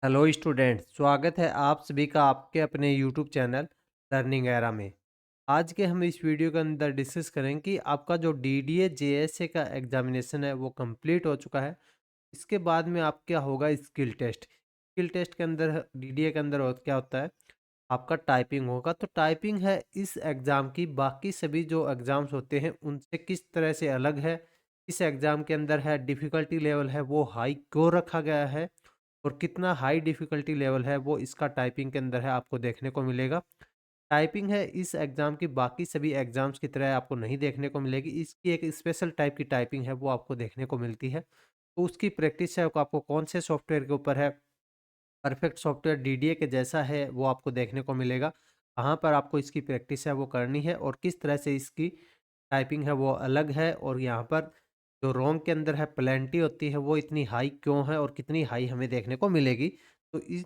Hello students, स्वागत है आप सभी का आपके अपने यूट्यूब चैनल लर्निंग एरा में। आज के हम इस वीडियो के अंदर डिस्कस करेंगे कि आपका जो डीडीए जेएसए का एग्जामिनेशन है वो कंप्लीट हो चुका है। इसके बाद में आप क्या होगा स्किल टेस्ट के अंदर डीडीए के अंदर क्या होता है, आपका टाइपिंग होगा। तो टाइपिंग है इस एग्ज़ाम की बाकी सभी जो एग्ज़ाम्स होते हैं उनसे किस तरह से अलग है। इस एग्ज़ाम के अंदर है डिफ़िकल्टी लेवल है वो हाई क्यों रखा गया है, और कितना हाई डिफ़िकल्टी लेवल है वो इसका टाइपिंग के अंदर है आपको देखने को मिलेगा। टाइपिंग है इस एग्ज़ाम की बाकी सभी एग्ज़ाम्स की तरह आपको नहीं देखने को मिलेगी। इसकी एक स्पेशल टाइप की टाइपिंग है वो आपको देखने को मिलती है। तो उसकी प्रैक्टिस है वो आपको कौन से सॉफ्टवेयर के ऊपर है, परफेक्ट सॉफ्टवेयर डीडीए के जैसा है वो आपको देखने को मिलेगा। कहाँ पर आपको इसकी प्रैक्टिस है वो करनी है और किस तरह से इसकी टाइपिंग है वो अलग है, और यहाँ पर जो रोम के अंदर है प्लेंटी होती है वो इतनी हाई क्यों है और कितनी हाई हमें देखने को मिलेगी। तो इस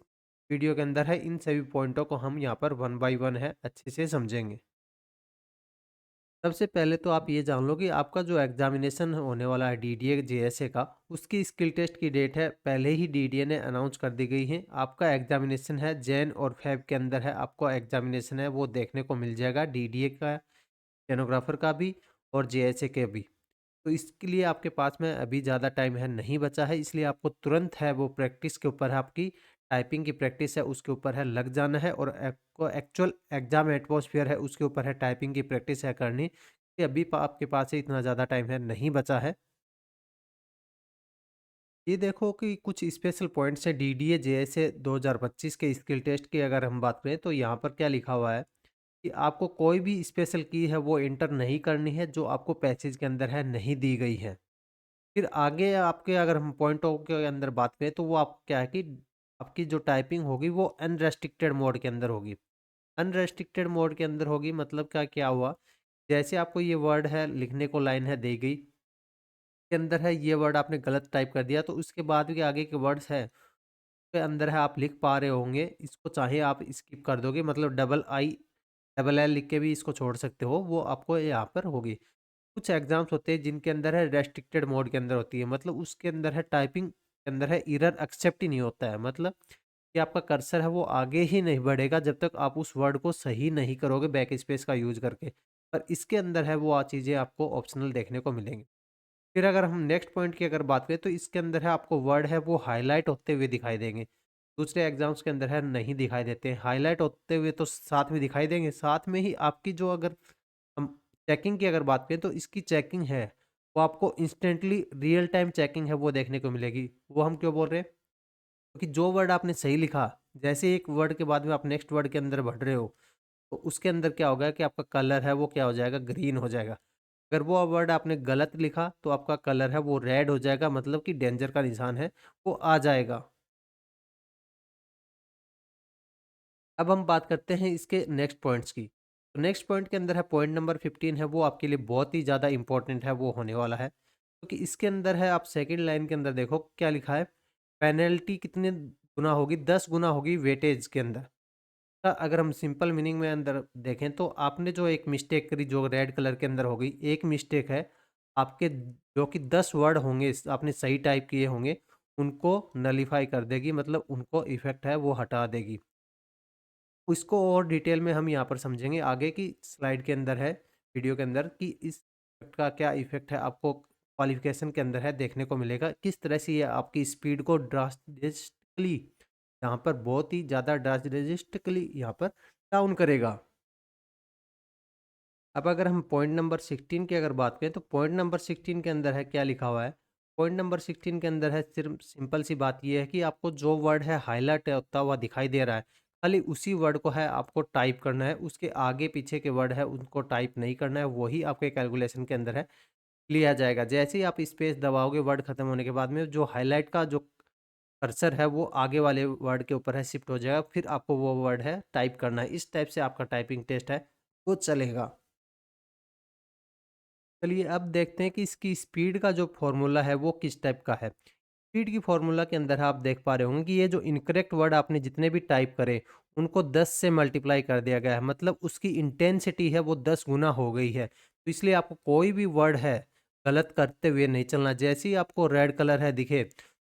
वीडियो के अंदर है इन सभी पॉइंटों को हम यहाँ पर वन बाय वन है अच्छे से समझेंगे। सबसे पहले तो आप ये जान लो कि आपका जो एग्जामिनेशन होने वाला है डीडीए जेएसए का, उसकी स्किल टेस्ट की डेट है पहले ही डीडीए ने अनाउंस कर दी गई है। आपका एग्जामिनेशन है जैन और फेब के अंदर है, आपको एग्जामिनेशन है वो देखने को मिल जाएगा डीडीए का, स्टेनोग्राफर का भी और जेएसए के भी। तो इसके लिए आपके पास में अभी ज़्यादा टाइम है नहीं बचा है, इसलिए आपको तुरंत है वो प्रैक्टिस के ऊपर है, आपकी टाइपिंग की प्रैक्टिस है उसके ऊपर है लग जाना है, और आपको एक्चुअल एग्जाम एटमॉस्फेयर है उसके ऊपर है टाइपिंग की प्रैक्टिस है करनी, कि अभी आपके पास से इतना ज़्यादा टाइम है नहीं बचा है। ये देखो कि कुछ स्पेशल पॉइंट्स है डीडीए जेएसए 2025 के स्किल टेस्ट की अगर हम बात करें तो यहाँ पर क्या लिखा हुआ है कि आपको कोई भी स्पेशल की है वो एंटर नहीं करनी है जो आपको पैसेज के अंदर है नहीं दी गई है। फिर आगे आपके अगर हम पॉइंटों के अंदर बात करें तो वो आप क्या है कि आपकी जो टाइपिंग होगी वो अनरेस्ट्रिक्टेड मोड के अंदर होगी। अनरेस्ट्रिक्टेड मोड के अंदर होगी मतलब क्या क्या हुआ, जैसे आपको ये वर्ड है लिखने को लाइन है दी गई, के अंदर है ये वर्ड आपने गलत टाइप कर दिया तो उसके बाद के आगे के वर्ड्स है के अंदर है आप लिख पा रहे होंगे, इसको चाहे आप स्किप कर दोगे, मतलब डबल आई डबल एल लिख के भी इसको छोड़ सकते हो, वो आपको यहाँ पर होगी। कुछ एग्जाम्स होते हैं जिनके अंदर है रेस्ट्रिक्टेड मोड के अंदर होती है, मतलब उसके अंदर है टाइपिंग के अंदर है एरर एक्सेप्ट ही नहीं होता है, मतलब कि आपका कर्सर है वो आगे ही नहीं बढ़ेगा जब तक आप उस वर्ड को सही नहीं करोगे बैक स्पेस का यूज करके। पर इसके अंदर है वो चीज़ें आपको ऑप्शनल देखने को मिलेंगी। फिर अगर हम नेक्स्ट पॉइंट की अगर बात करें तो इसके अंदर है आपको वर्ड है वो हाईलाइट होते हुए दिखाई देंगे। दूसरे एग्जाम्स के अंदर है नहीं दिखाई देते हैं हाईलाइट होते हुए, तो साथ में दिखाई देंगे, साथ में ही आपकी जो अगर हम चेकिंग की अगर बात करें तो इसकी चेकिंग है वो आपको इंस्टेंटली रियल टाइम चेकिंग है वो देखने को मिलेगी। वो हम क्यों बोल रहे हैं, क्योंकि जो वर्ड आपने सही लिखा, जैसे एक वर्ड के बाद में आप नेक्स्ट वर्ड के अंदर बढ़ रहे हो तो उसके अंदर क्या होगा कि आपका कलर है वो क्या हो जाएगा, ग्रीन हो जाएगा। अगर वो वर्ड आपने गलत लिखा तो आपका कलर है वो रेड हो जाएगा, मतलब कि डेंजर का निशान है वो आ जाएगा। अब हम बात करते हैं इसके नेक्स्ट पॉइंट्स की। तो नेक्स्ट पॉइंट के अंदर है पॉइंट नंबर 15 है वो आपके लिए बहुत ही ज़्यादा इंपॉर्टेंट है वो होने वाला है, क्योंकि इसके अंदर है आप सेकंड लाइन के अंदर देखो क्या लिखा है, पेनल्टी कितने गुना होगी, 10 गुना होगी वेटेज के अंदर। का अगर हम सिंपल मीनिंग में अंदर देखें तो आपने जो एक मिस्टेक करी जो रेड कलर के अंदर होगी, एक मिस्टेक है आपके, जो कि 10 वर्ड होंगे आपने सही टाइप किए होंगे उनको नलीफाई कर देगी, मतलब उनको इफेक्ट है वो हटा देगी। इसको और डिटेल में हम यहाँ पर समझेंगे आगे की स्लाइड के अंदर है, वीडियो के अंदर, कि इस का क्या इफेक्ट है आपको क्वालिफिकेशन के अंदर है देखने को मिलेगा, किस तरह से ये आपकी स्पीड को ड्रास्टिकली यहाँ पर बहुत ही ज़्यादा ड्रास्टिकली यहाँ पर डाउन करेगा। अब अगर हम पॉइंट नंबर 16 की अगर बात करें तो पॉइंट नंबर 16 के अंदर है क्या लिखा हुआ है, पॉइंट नंबर 16 के अंदर है सिर्फ सिंपल सी बात ये है कि आपको जो वर्ड है हाईलाइट होता हुआ दिखाई दे रहा है, खाली उसी वर्ड को है आपको टाइप करना है, उसके आगे पीछे के वर्ड है उनको टाइप नहीं करना है, वही आपके कैलकुलेशन के अंदर है लिया जाएगा। जैसे ही आप स्पेस दबाओगे वर्ड खत्म होने के बाद में जो हाईलाइट का जो कर्सर है वो आगे वाले वर्ड के ऊपर है शिफ्ट हो जाएगा, फिर आपको वो वर्ड है टाइप करना है। इस टाइप से आपका टाइपिंग टेस्ट है वो चलेगा। चलिए अब देखते हैं कि इसकी स्पीड का जो फॉर्मूला है वो किस टाइप का है। स्पीड की फॉर्मूला के अंदर आप देख पा रहे होंगे कि ये जो इनकरेक्ट वर्ड आपने जितने भी टाइप करे उनको 10 से मल्टीप्लाई कर दिया गया है, मतलब उसकी इंटेंसिटी है वो 10 गुना हो गई है। तो इसलिए आपको कोई भी वर्ड है गलत करते हुए नहीं चलना, जैसे ही आपको रेड कलर है दिखे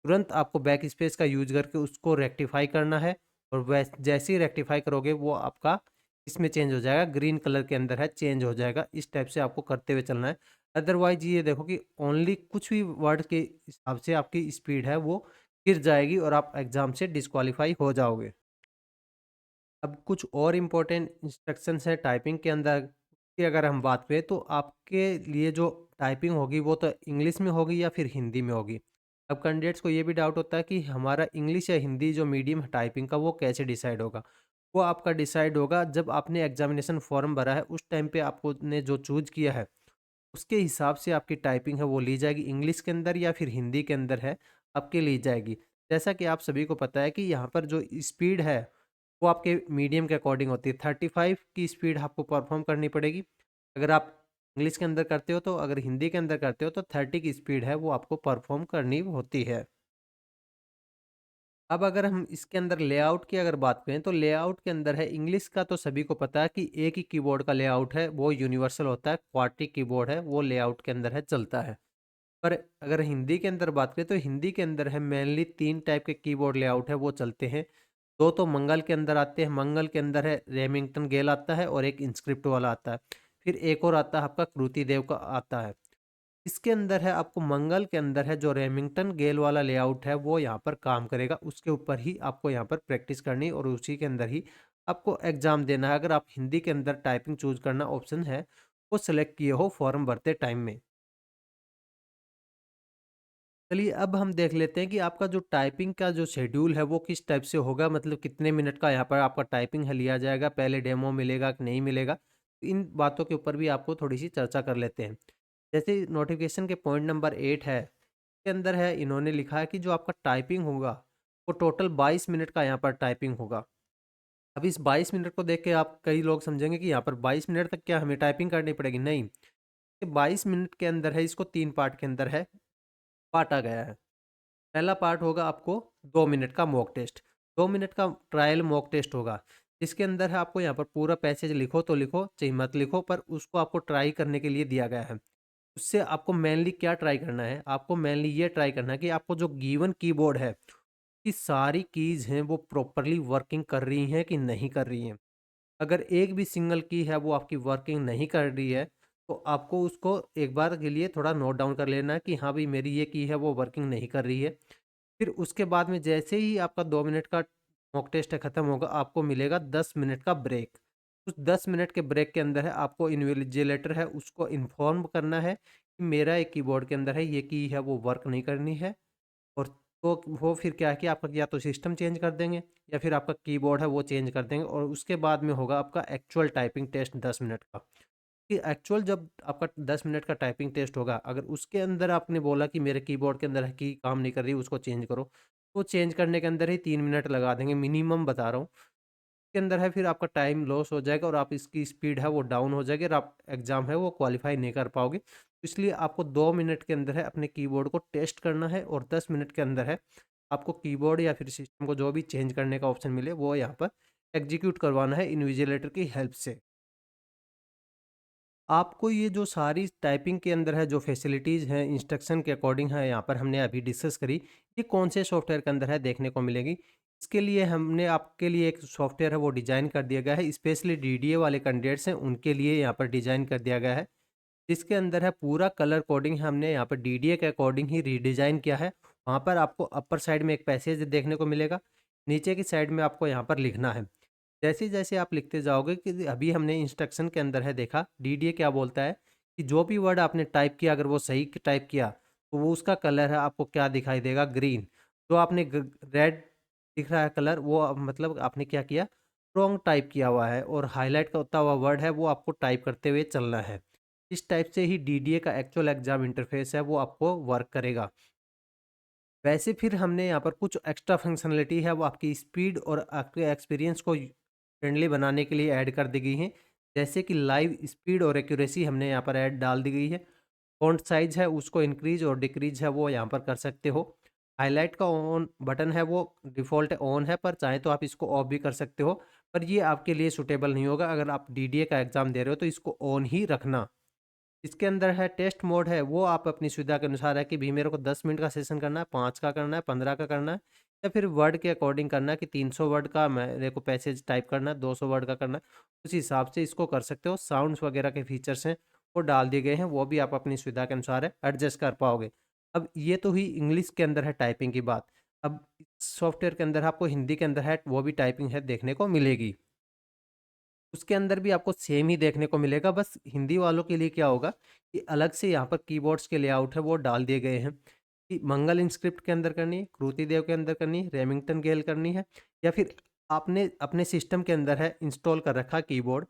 तुरंत आपको बैक स्पेस का यूज़ करके उसको रेक्टिफ़ाई करना है और जैसे ही रेक्टिफ़ाई करोगे वो आपका इसमें चेंज हो जाएगा, ग्रीन कलर के अंदर है, चेंज हो जाएगा। इस टाइप से आपको करते हुए चलना है। अदरवाइज़ ये देखो कि ओनली कुछ भी वर्ड के हिसाब से आपकी स्पीड है वो गिर जाएगी और आप एग्ज़ाम से डिस्क्वालीफाई हो जाओगे। अब कुछ और इम्पोर्टेंट इंस्ट्रक्शंस हैं टाइपिंग के अंदर की अगर हम बात करें तो आपके लिए जो टाइपिंग होगी वो तो इंग्लिश में होगी या फिर हिंदी में होगी। अब कैंडिडेट्स को ये भी डाउट होता है कि हमारा इंग्लिश या हिंदी जो मीडियम है टाइपिंग का वो कैसे डिसाइड होगा? वो आपका डिसाइड होगा जब आपने एग्ज़ामिनेशन फॉर्म भरा है उस टाइम पे आपको ने जो चूज़ किया है, उसके हिसाब से आपकी टाइपिंग है वो ली जाएगी, इंग्लिश के अंदर या फिर हिंदी के अंदर है, आपके ली जाएगी। जैसा कि आप सभी को पता है कि यहाँ पर जो स्पीड है वो आपके मीडियम के अकॉर्डिंग होती है। 35 की स्पीड आपको परफॉर्म करनी पड़ेगी। अगर आप इंग्लिश के अंदर करते हो तो, अगर हिंदी के अंदर करते हो तो 30 की स्पीड है वो आपको परफॉर्म करनी होती है। अब अगर हम इसके अंदर लेआउट की अगर बात करें तो लेआउट के अंदर है, इंग्लिश का तो सभी को पता है कि एक ही कीबोर्ड का लेआउट है वो यूनिवर्सल होता है, क्वाड्रेटिक कीबोर्ड है वो लेआउट के अंदर है चलता है। पर अगर हिंदी के अंदर बात करें तो हिंदी के अंदर है मेनली 3 टाइप के कीबोर्ड लेआउट है वो चलते हैं। 2 तो मंगल के अंदर आते हैं, मंगल के अंदर है रेमिंगटन गेल आता है और एक इंस्क्रिप्ट वाला आता है। फिर एक और आता है आपका कृति देव का आता है। इसके अंदर है आपको मंगल के अंदर है जो रेमिंगटन गेल वाला लेआउट है वो यहाँ पर काम करेगा, उसके ऊपर ही आपको यहाँ पर प्रैक्टिस करनी और उसी के अंदर ही आपको एग्जाम देना है। अगर आप हिंदी के अंदर टाइपिंग चूज करना ऑप्शन है वो सिलेक्ट किए हो फॉर्म भरते टाइम में। चलिए अब हम देख लेते हैं कि आपका जो टाइपिंग का जो शेड्यूल है वो किस टाइप से होगा, मतलब कितने मिनट का यहाँ पर आपका टाइपिंग है लिया जाएगा, पहले डेमो मिलेगा कि नहीं मिलेगा। इन बातों के ऊपर भी आपको थोड़ी सी चर्चा कर लेते हैं। जैसे नोटिफिकेशन के पॉइंट नंबर 8 है, के अंदर है इन्होंने लिखा है कि जो आपका टाइपिंग होगा वो टोटल 22 मिनट का यहाँ पर टाइपिंग होगा। अब इस 22 मिनट को देख के आप कई लोग समझेंगे कि यहाँ पर 22 मिनट तक क्या हमें टाइपिंग करनी पड़ेगी, नहीं। ये 22 मिनट के अंदर है, इसको 3 पार्ट के अंदर है बाँटा गया है। पहला पार्ट होगा आपको 2 मिनट का मॉक टेस्ट, 2 मिनट का ट्रायल मॉक टेस्ट होगा। इसके अंदर है आपको यहाँ पर पूरा पैसेज लिखो तो लिखो, चाहे मत लिखो, पर उसको आपको ट्राई करने के लिए दिया गया है। उससे आपको मेनली क्या ट्राई करना है, आपको मेनली ये ट्राई करना है कि आपको जो गिवन कीबोर्ड है, कि सारी कीज़ हैं वो प्रॉपर्ली वर्किंग कर रही हैं कि नहीं कर रही हैं। अगर एक भी सिंगल की है वो आपकी वर्किंग नहीं कर रही है, तो आपको उसको एक बार के लिए थोड़ा नोट डाउन कर लेना है कि हाँ भाई मेरी ये की है वो वर्किंग नहीं कर रही है। फिर उसके बाद में जैसे ही आपका 2 मिनट का मॉक टेस्ट है ख़त्म होगा, आपको मिलेगा 10 मिनट का ब्रेक। उस 10 मिनट के ब्रेक के अंदर है आपको इन्विजिलेटर है उसको इन्फॉर्म करना है कि मेरा एक कीबोर्ड के अंदर है ये की है वो वर्क नहीं करनी है। और तो वो फिर क्या है कि आपका या तो सिस्टम चेंज कर देंगे या फिर आपका कीबोर्ड है वो चेंज कर देंगे और उसके बाद में होगा आपका एक्चुअल टाइपिंग टेस्ट 10 मिनट का। कि एक्चुअल जब आपका 10 मिनट का टाइपिंग टेस्ट होगा, अगर उसके अंदर आपने बोला कि मेरे कीबोर्ड के अंदर है की काम नहीं कर रही उसको चेंज करो, तो चेंज करने के अंदर ही 3 मिनट लगा देंगे मिनिमम बता रहा हूँ। के अंदर है फिर आपका टाइम लॉस हो जाएगा और आप इसकी स्पीड है वो डाउन हो जाएगी और आप एग्ज़ाम है वो क्वालिफाई नहीं कर पाओगे। तो इसलिए आपको 2 मिनट के अंदर है अपने कीबोर्ड को टेस्ट करना है और 10 मिनट के अंदर है आपको कीबोर्ड या फिर सिस्टम को जो भी चेंज करने का ऑप्शन मिले वो यहाँ पर एग्जीक्यूट करवाना है इन्विजिलेटर की हेल्प से। आपको ये जो सारी टाइपिंग के अंदर है जो फैसिलिटीज़ हैं इंस्ट्रक्शन के अकॉर्डिंग है यहाँ पर हमने अभी डिस्कस करी, ये कौन से सॉफ्टवेयर के अंदर है देखने को मिलेगी। इसके लिए हमने आपके लिए एक सॉफ्टवेयर है वो डिज़ाइन कर दिया गया है, स्पेशली डीडीए वाले कैंडिडेट्स हैं उनके लिए यहाँ पर डिज़ाइन कर दिया गया है। जिसके अंदर है पूरा कलर कोडिंग हमने यहाँ पर डीडीए के अकॉर्डिंग ही रीडिज़ाइन किया है। वहाँ पर आपको अपर साइड में एक पैसेज देखने को मिलेगा, नीचे की साइड में आपको यहाँ पर लिखना है। जैसे-जैसे आप लिखते जाओगे कि अभी हमने इंस्ट्रक्शन के अंदर है देखा, डीडीए क्या बोलता है कि जो भी वर्ड आपने टाइप किया अगर वो सही टाइप किया, तो वो उसका कलर है आपको क्या दिखाई देगा ग्रीन। जो आपने रेड दिख रहा है कलर वो मतलब आपने क्या किया रॉन्ग टाइप किया हुआ है और हाईलाइट का होता हुआ वर्ड है वो आपको टाइप करते हुए चलना है। इस टाइप से ही डीडीए का एक्चुअल एग्जाम इंटरफेस है वो आपको वर्क करेगा। वैसे फिर हमने यहाँ पर कुछ एक्स्ट्रा फंक्शनलिटी है वो आपकी स्पीड और आपके एक्सपीरियंस को फ्रेंडली बनाने के लिए ऐड कर दी गई हैं। जैसे कि लाइव स्पीड और एक्यूरेसी हमने यहाँ पर ऐड डाल दी गई है। फ़ॉन्ट साइज़ है उसको इंक्रीज़ और डिक्रीज़ है वो यहाँ पर कर सकते हो। हाइलाइट का ऑन बटन है वो डिफ़ॉल्ट ऑन है, पर चाहें तो आप इसको ऑफ भी कर सकते हो। पर ये आपके लिए सूटेबल नहीं होगा, अगर आप डीडीए का एग्ज़ाम दे रहे हो तो इसको ऑन ही रखना। इसके अंदर है टेस्ट मोड है, वो आप अपनी सुविधा के अनुसार है कि भी मेरे को 10 मिनट का सेशन करना है, 5 का करना है, 15 का करना है, या फिर वर्ड के अकॉर्डिंग करना है कि 300 वर्ड का मेरे को पैसेज टाइप करना है, 200 वर्ड का करना है, उस हिसाब से इसको कर सकते हो। साउंड्स वगैरह के फीचर्स हैं वो डाल दिए गए हैं, वो भी आप अपनी सुविधा के अनुसार है एडजस्ट कर पाओगे। अब ये तो हुई इंग्लिश के अंदर है टाइपिंग की बात। अब सॉफ्टवेयर के अंदर आपको हिंदी के अंदर है वो भी टाइपिंग है देखने को मिलेगी। उसके अंदर भी आपको सेम ही देखने को मिलेगा, बस हिंदी वालों के लिए क्या होगा कि अलग से यहाँ पर कीबोर्ड्स के लेआउट है वो डाल दिए गए हैं कि मंगल इंस्क्रिप्ट के अंदर करनी है, कृति देव के अंदर करनी है, रेमिंगटन गेल करनी है, या फिर आपने अपने सिस्टम के अंदर है इंस्टॉल कर रखा कीबोर्ड,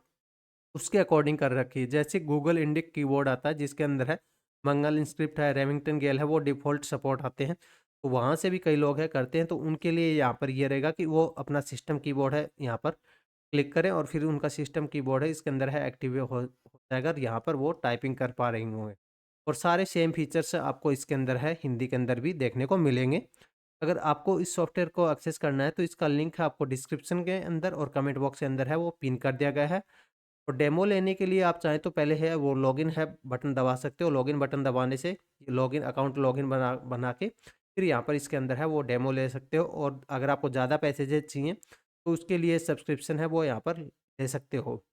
उसके अकॉर्डिंग कर रखी है। जैसे गूगल इंडिक कीबोर्ड आता है जिसके अंदर है मंगल इंस्क्रिप्ट है, रेमिंगटन गेल है, वो डिफ़ॉल्ट सपोर्ट आते हैं। तो वहाँ से भी कई लोग हैं करते हैं, तो उनके लिए यहाँ पर ये रहेगा कि वो अपना सिस्टम कीबोर्ड है यहाँ पर क्लिक करें और फिर उनका सिस्टम कीबोर्ड है इसके अंदर है एक्टिव हो जाएगा, यहाँ पर वो टाइपिंग कर पा रही होंगे। और सारे सेम फीचर्स आपको इसके अंदर है हिंदी के अंदर भी देखने को मिलेंगे। अगर आपको इस सॉफ्टवेयर को एक्सेस करना है तो इसका लिंक है आपको डिस्क्रिप्शन के अंदर और कमेंट बॉक्स के अंदर है वो पिन कर दिया गया है। और डेमो लेने के लिए आप चाहें तो पहले है वो लॉगिन है बटन दबा सकते हो। लॉगिन बटन दबाने से लॉगिन अकाउंट लॉगिन बना बना के फिर यहाँ पर इसके अंदर है वो डेमो ले सकते हो। और अगर आपको ज़्यादा पैसेज चाहिए तो उसके लिए सब्सक्रिप्शन है वो यहाँ पर ले सकते हो।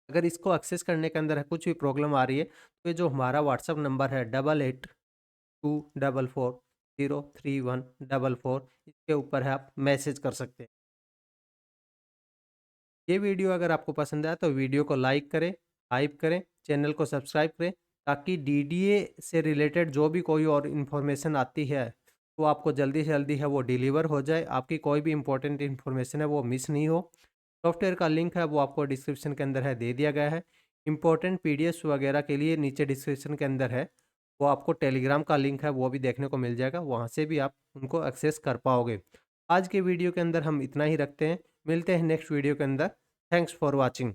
अगर इसको एक्सेस करने के अंदर है कुछ भी प्रॉब्लम आ रही है तो ये जो हमारा व्हाट्सअप नंबर है 8824403144 इसके ऊपर है आप मैसेज कर सकते हैं। ये वीडियो अगर आपको पसंद आया तो वीडियो को लाइक करें, हाइप करें, चैनल को सब्सक्राइब करें, ताकि डीडीए से रिलेटेड जो भी कोई और इन्फॉर्मेशन आती है तो आपको जल्दी से जल्दी है वो डिलीवर हो जाए, आपकी कोई भी इंपॉर्टेंट इन्फॉर्मेशन है वो मिस नहीं हो। सॉफ्टवेयर का लिंक है वो आपको डिस्क्रिप्शन के अंदर है दे दिया गया है। इंपॉर्टेंट पीडीएफ वगैरह के लिए नीचे डिस्क्रिप्शन के अंदर है वो आपको टेलीग्राम का लिंक है वो भी देखने को मिल जाएगा, वहाँ से भी आप उनको एक्सेस कर पाओगे। आज के वीडियो के अंदर हम इतना ही रखते हैं, मिलते हैं नेक्स्ट वीडियो के अंदर। Thanks for watching.